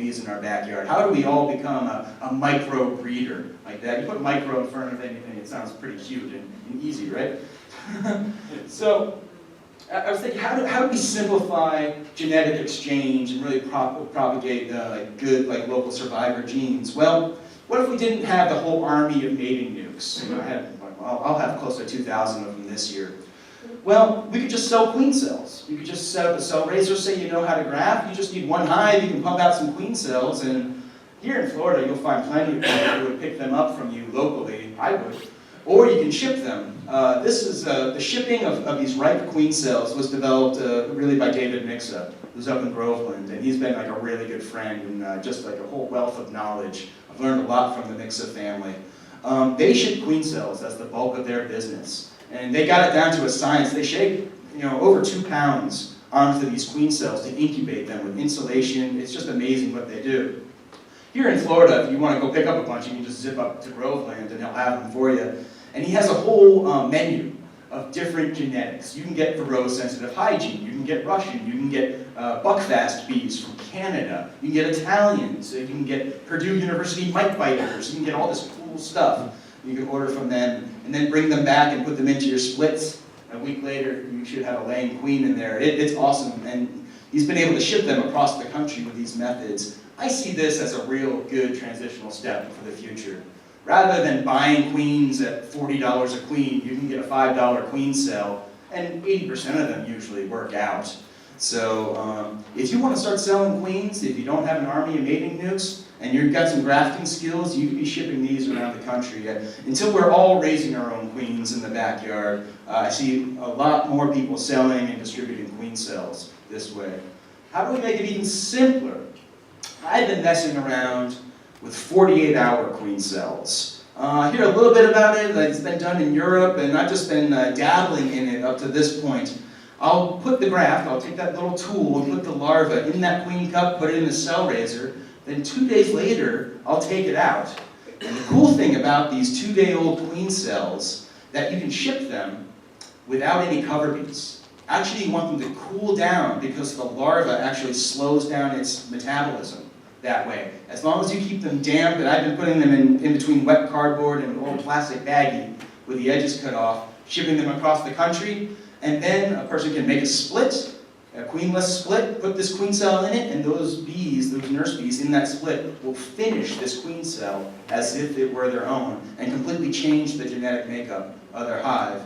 bees in our backyard? How do we all become a micro breeder like that? You put micro in front of anything, it sounds pretty cute and easy, right? So I was thinking, how do we simplify genetic exchange and really propagate good local survivor genes? Well, what if we didn't have the whole army of mating nukes? You know, I'll have close to 2,000 of them this year. Well, we could just sell queen cells. You could just set up a cell raiser, say you know how to graft, you just need one hive, you can pump out some queen cells, and here in Florida you'll find plenty of people who would pick them up from you locally, I would, or you can ship them. The shipping of these ripe queen cells was developed really by David Mixa, who's up in Groveland, and he's been like a really good friend and just like a whole wealth of knowledge. I've learned a lot from the Mixa family. They ship queen cells, that's the bulk of their business. And they got it down to a science. They shake, over 2 pounds onto these queen cells to incubate them with insulation. It's just amazing what they do. Here in Florida, if you want to go pick up a bunch, you can just zip up to Groveland and he'll have them for you. And he has a whole menu of different genetics. You can get Thoreau-sensitive hygiene, you can get Russian, you can get buckfast bees from Canada, you can get Italians, you can get Purdue University mite biters, you can get all this cool stuff. You can order from them and then bring them back and put them into your splits. A week later, you should have a laying queen in there. It's awesome, and he's been able to ship them across the country with these methods. I see this as a real good transitional step for the future. Rather than buying queens at $40 a queen, you can get a $5 queen cell, and 80% of them usually work out. So if you want to start selling queens, if you don't have an army of mating nukes, and you've got some grafting skills, you could be shipping these around the country. Until we're all raising our own queens in the backyard, I see a lot more people selling and distributing queen cells this way. How do we make it even simpler? I've been messing around with 48-hour queen cells. I hear a little bit about it, it's been done in Europe, and I've just been dabbling in it up to this point. I'll put the graft, I'll take that little tool and put the larva in that queen cup, put it in the cell raiser, then 2 days later, I'll take it out. And the cool thing about these 2-day-old queen cells, that you can ship them without any cover beads. Actually, you want them to cool down because the larva actually slows down its metabolism that way. As long as you keep them damp, and I've been putting them in between wet cardboard and an old plastic baggie with the edges cut off, shipping them across the country, and then a person can make a split, a queenless split, put this queen cell in it, and those bees, those nurse bees in that split will finish this queen cell as if it were their own and completely change the genetic makeup of their hive.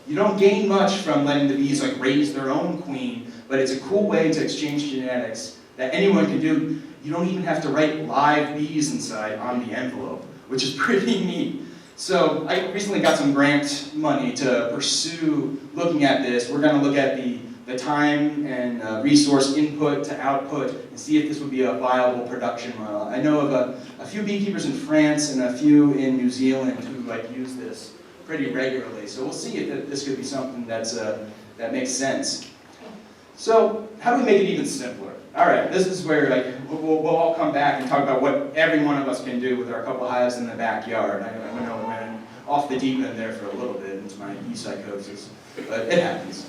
You don't gain much from letting the bees raise their own queen, but it's a cool way to exchange genetics that anyone can do. You don't even have to write live bees inside on the envelope, which is pretty neat. So I recently got some grant money to pursue looking at this. We're going to look at the time and resource input to output and see if this would be a viable production model. I know of a few beekeepers in France and a few in New Zealand who use this pretty regularly. So we'll see if this could be something that makes sense. So how do we make it even simpler? All right, this is where we'll all come back and talk about what every one of us can do with our couple hives in the backyard. I know I went off the deep end there for a little bit into my e-psychosis, but it happens.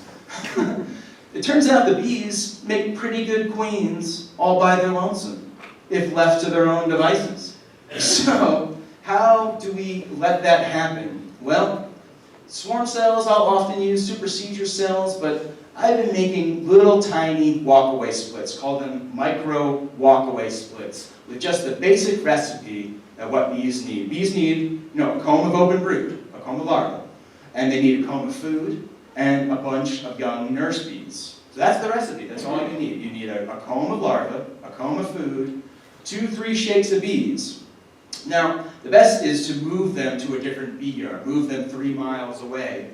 It turns out the bees make pretty good queens all by their lonesome, if left to their own devices. So how do we let that happen? Well, swarm cells I'll often use, supersedure cells, but I've been making little tiny walkaway splits, call them micro walkaway splits, with just the basic recipe of what bees need. Bees need, a comb of open brood, a comb of larvae, and they need a comb of food and a bunch of young nurse bees. So that's the recipe, that's all you need. You need a comb of larvae, a comb of food, 2-3 shakes of bees. Now, the best is to move them to a different bee yard, move them 3 miles away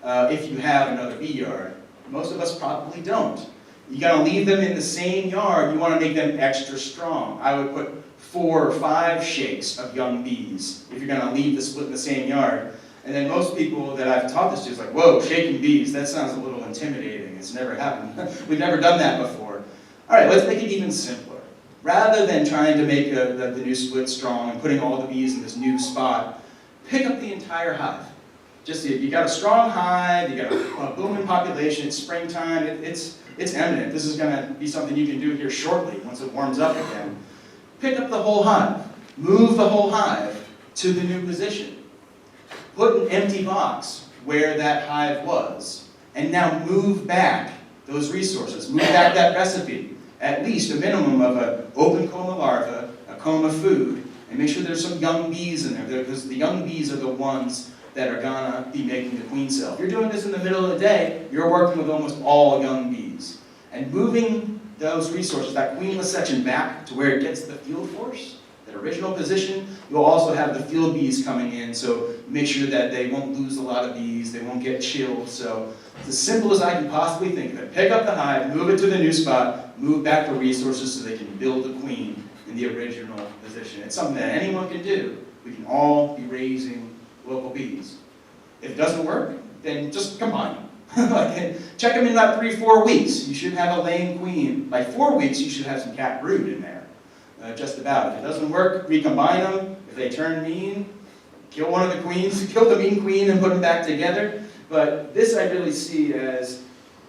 if you have another bee yard. Most of us probably don't. You gotta leave them in the same yard. You wanna make them extra strong. I would put 4 or 5 shakes of young bees if you're gonna leave the split in the same yard. And then most people that I've taught this to is like, whoa, shaking bees, that sounds a little intimidating. It's never happened. We've never done that before. All right, let's make it even simpler. Rather than trying to make the new split strong and putting all the bees in this new spot, pick up the entire hive. Just you got a strong hive, you got a booming population, it's springtime, it's imminent. This is going to be something you can do here shortly once it warms up again. Pick up the whole hive. Move the whole hive to the new position. Put an empty box where that hive was, and now move back those resources. Move back that recipe. At least a minimum of an open coma larva, a comb of food, and make sure there's some young bees in there, because the young bees are the ones that are gonna be making the queen cell. If you're doing this in the middle of the day, you're working with almost all young bees. And moving those resources, that queenless section back to where it gets the field force, that original position, you'll also have the field bees coming in, so make sure that they won't lose a lot of bees, they won't get chilled. So it's as simple as I can possibly think of it. Pick up the hive, move it to the new spot, move back the resources so they can build the queen in the original position. It's something that anyone can do. We can all be raising local bees. If it doesn't work, then just combine them. Check them in about 3-4 weeks. You should have a laying queen. By 4 weeks, you should have some cat brood in there. Just about. If it doesn't work, recombine them. If they turn mean, kill one of the queens, kill the mean queen and put them back together. But this I really see as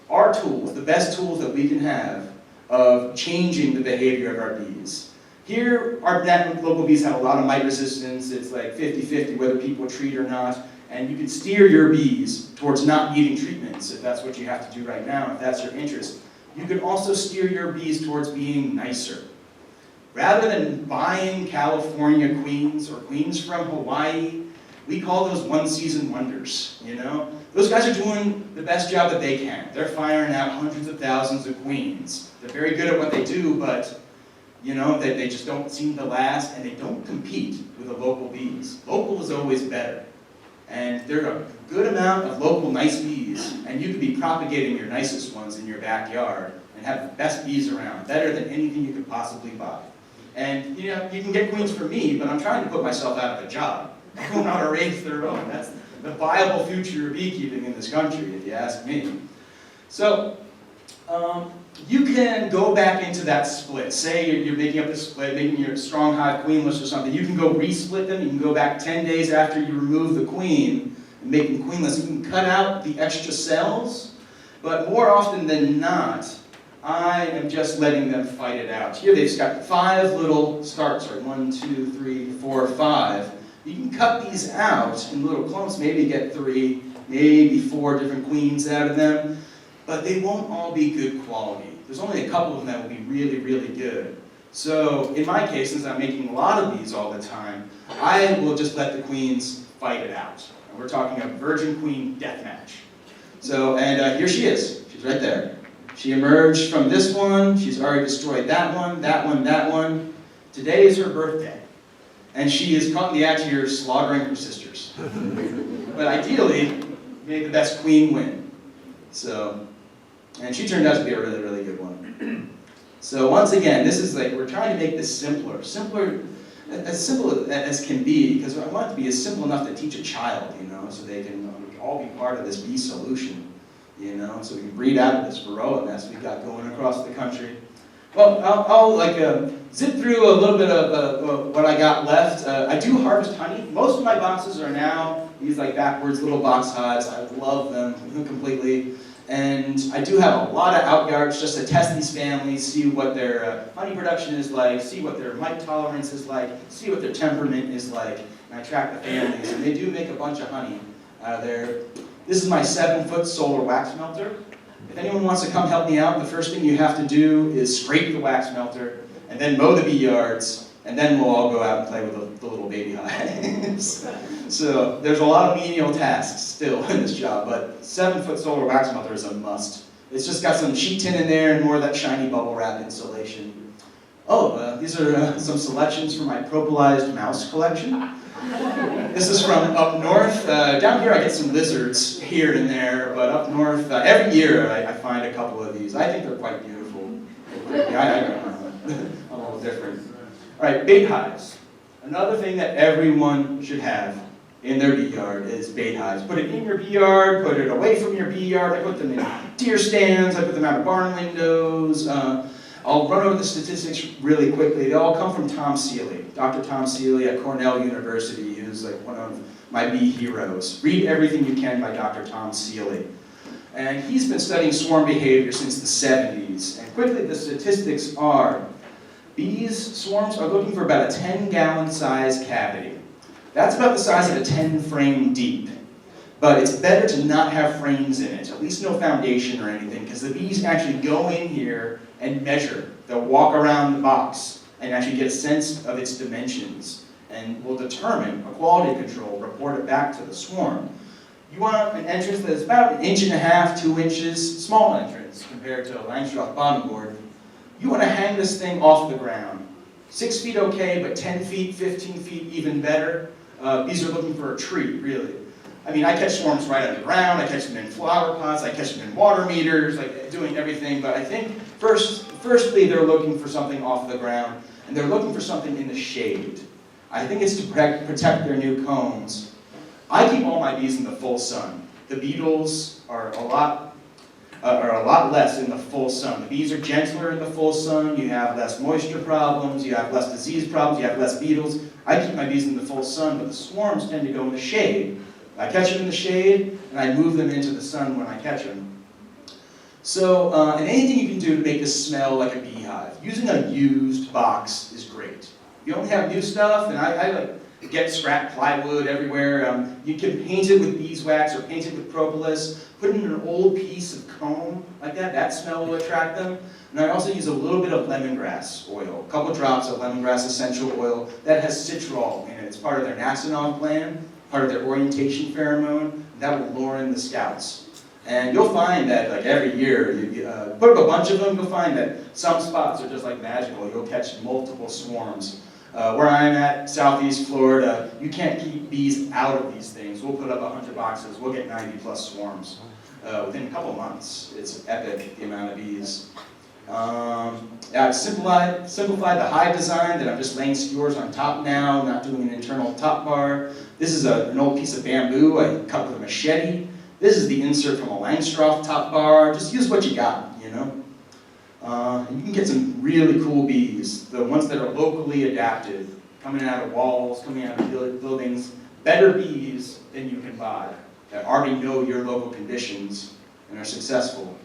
our tools, the best tools that we can have of changing the behavior of our bees. Here, our local bees have a lot of mite resistance. It's like 50-50 whether people treat or not. And you can steer your bees towards not needing treatments if that's what you have to do right now, if that's your interest. You can also steer your bees towards being nicer. Rather than buying California queens or queens from Hawaii, we call those one-season wonders, you know? Those guys are doing the best job that they can. They're firing out hundreds of thousands of queens. They're very good at what they do, but you know, they just don't seem to last, and they don't compete with the local bees. Local is always better. And there are a good amount of local nice bees, and you could be propagating your nicest ones in your backyard and have the best bees around, better than anything you could possibly buy. And you know, you can get queens from me, but I'm trying to put myself out of a job. I don't know how to raise their own. That's the viable future of beekeeping in this country, if you ask me. So, you can go back into that split. Say you're making up a split, making your strong hive queenless or something. You can go resplit them. You can go back 10 days after you remove the queen and make them queenless. You can cut out the extra cells, but more often than not, I am just letting them fight it out. Here they've got 5 little starts, right? 1, 2, 3, 4, 5. You can cut these out in little clumps, maybe get 3, maybe 4 different queens out of them. But they won't all be good quality. There's only a couple of them that will be really, really good. So in my case, since I'm making a lot of these all the time, I will just let the queens fight it out. And we're talking a virgin queen death match. So, and here she is. She's right there. She emerged from this one. She's already destroyed that one, that one, that one. Today is her birthday. And she is caught in the act here slaughtering her sisters. But ideally, may the best queen win. So, and she turned out to be a really, really good one. So once again, this is like, we're trying to make this simpler. Simpler, as simple as can be, because I want it to be as simple enough to teach a child, you know, so they can all be part of this bee solution, you know, so we can breed out of this varroa mess we've got going across the country. Well, I'll zip through a little bit of what I got left. I do harvest honey. Most of my boxes are now these like backwards little box hives. I love them completely. And I do have a lot of out yards just to test these families, see what their honey production is like, see what their mite tolerance is like, see what their temperament is like. And I track the families, and they do make a bunch of honey out of there. This is my 7-foot solar wax melter. If anyone wants to come help me out, the first thing you have to do is scrape the wax melter, and then mow the bee yards, and then we'll all go out and play with the little baby hives. So there's a lot of menial tasks still in this job, but 7-foot solar wax melter is a must. It's just got some sheet tin in there and more of that shiny bubble wrap insulation. Oh, these are some selections from my propolized mouse collection. This is from up north. Down here I get some lizards here and there, but up north, every year I find a couple of these. I think they're quite beautiful. I don't know, a little different. All right, bait hives. Another thing that everyone should have in their bee yard is bait hives. Put it in your bee yard, put it away from your bee yard. I put them in deer stands, I put them out of barn windows. I'll run over the statistics really quickly. They all come from Tom Seeley, Dr. Tom Seeley at Cornell University, who's like one of my bee heroes. Read Everything You Can by Dr. Tom Seeley. And he's been studying swarm behavior since the 70s. And quickly, the statistics are Bees, swarms, are looking for about a 10-gallon size cavity. That's about the size of a 10-frame deep. But it's better to not have frames in it, at least no foundation or anything, because the bees actually go in here and measure. They'll walk around the box and actually get a sense of its dimensions and will determine a quality control, report it back to the swarm. You want an entrance that is about 1.5 inches, 2 inches, small entrance compared to a Langstroth bottom board. You want to hang this thing off the ground. 6 feet okay, but 10 feet, 15 feet even better. Bees are looking for a tree, really. I mean, I catch swarms right on the ground, I catch them in flower pots, I catch them in water meters, like doing everything, but I think firstly they're looking for something off the ground, and they're looking for something in the shade. I think it's to protect their new combs. I keep all my bees in the full sun. The beetles are a lot less in the full sun. The bees are gentler in the full sun, you have less moisture problems, you have less disease problems, you have less beetles. I keep my bees in the full sun, but the swarms tend to go in the shade. I catch them in the shade, and I move them into the sun when I catch them. So, and anything you can do to make this smell like a beehive. Using a used box is great. You don't have new stuff, and I like get scrap plywood everywhere. You can paint it with beeswax or paint it with propolis. Put it in an old piece of comb like that. That smell will attract them. And I also use a little bit of lemongrass oil, a couple drops of lemongrass essential oil that has citrol in it. It's part of their Nasonov gland, part of their orientation pheromone. That will lure in the scouts. And you'll find that like every year, you put up a bunch of them, you'll find that some spots are just like magical. You'll catch multiple swarms. Where I'm at, southeast Florida, you can't keep bees out of these things. We'll put up 100 boxes, we'll get 90 plus swarms within a couple months. It's epic, the amount of bees. I've simplified the hive design that I'm just laying skewers on top now, not doing an internal top bar. This is an old piece of bamboo I cut with a machete. This is the insert from a Langstroth top bar. Just use what you got, you know. And you can get some really cool bees, the ones that are locally adapted, coming out of walls, coming out of buildings. Better bees than you can buy that already know your local conditions and are successful.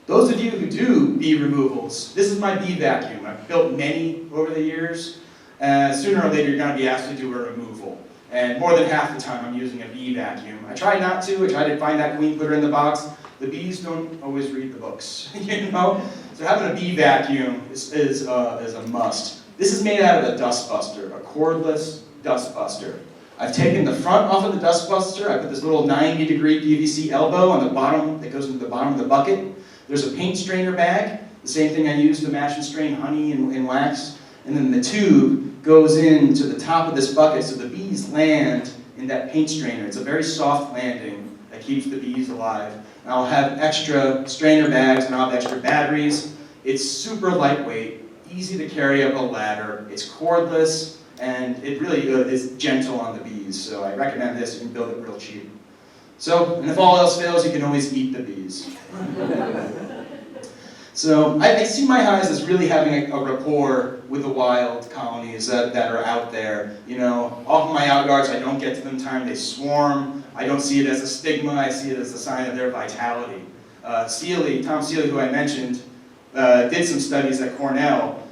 Those of you who do bee removals, this is my bee vacuum. I've built many over the years. Sooner or later, you're going to be asked to do a removal. And more than half the time, I'm using a bee vacuum. I try not to. I try to find that queen, put her in the box. The bees don't always read the books, you know? So having a bee vacuum is a must. This is made out of a dust buster, a cordless dust buster. I've taken the front off of the dust buster. I put this little 90-degree PVC elbow on the bottom that goes into the bottom of the bucket. There's a paint strainer bag, the same thing I use to match and strain honey and wax. And then the tube goes into the top of this bucket so the bees land in that paint strainer. It's a very soft landing that keeps the bees alive. And I'll have extra strainer bags and I'll have extra batteries. It's super lightweight, easy to carry up a ladder. It's cordless, and it really is gentle on the bees. So I recommend this. You can build it real cheap. So, and if all else fails, you can always eat the bees. So I see my hives as really having a rapport with the wild colonies that are out there. You know, off of my out yards, I don't get to them in time. They swarm. I don't see it as a stigma. I see it as a sign of their vitality. Tom Seeley, who I mentioned, did some studies at Cornell.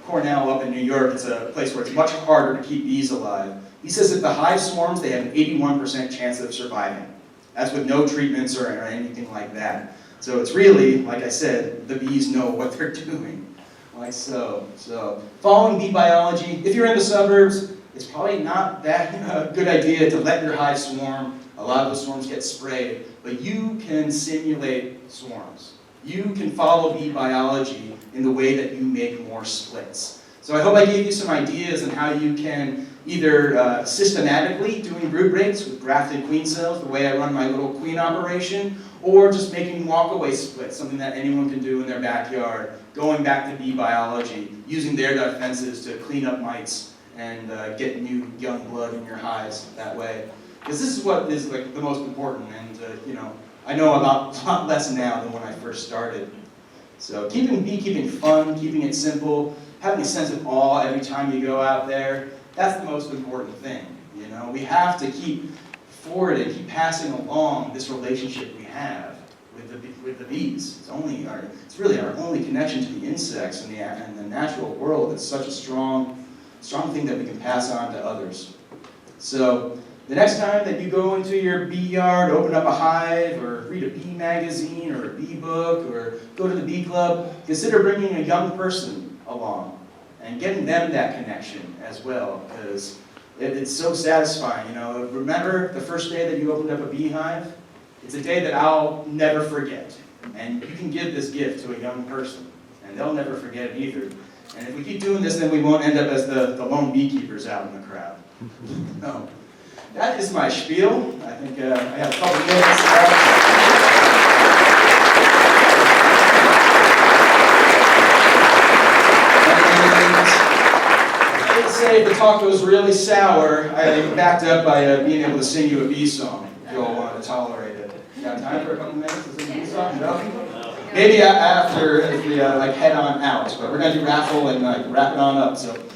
Cornell up in New York is a place where it's much harder to keep bees alive. He says if the hive swarms, they have an 81% chance of surviving. That's with no treatments or anything like that. So it's really, like I said, the bees know what they're doing. Like so. So following bee biology, if you're in the suburbs, it's probably not that good idea to let your hive swarm. A lot of the swarms get sprayed, but you can simulate swarms. You can follow bee biology in the way that you make more splits. So I hope I gave you some ideas on how you can either systematically doing brood breaks with grafted queen cells, the way I run my little queen operation, or just making walk-away splits, something that anyone can do in their backyard, going back to bee biology, using their defenses to clean up mites and get new young blood in your hives that way. Because this is what is like the most important, and you know, I know a lot less now than when I first started. So keeping beekeeping fun, keeping it simple, having a sense of awe every time you go out there, that's the most important thing. You know, we have to keep forward and keep passing along this relationship we have with the bees. it's really our only connection to the insects and the natural world. It's such a strong thing that we can pass on to others. So the next time that you go into your bee yard, open up a hive, or read a bee magazine, or a bee book, or go to the bee club, consider bringing a young person along and getting them that connection as well, because it's so satisfying. You know, remember the first day that you opened up a beehive? It's a day that I'll never forget. And you can give this gift to a young person, and they'll never forget it either. And if we keep doing this, then we won't end up as the lone beekeepers out in the crowd. No. That is my spiel. I think I have a couple minutes left. I would say if the talk goes really sour, I backed up by being able to sing you a bee song, if you all wanted to tolerate it. You got time for a couple minutes to sing a bee song? No? Maybe after, if we head on out, but we're going to do raffle and wrap it on up. So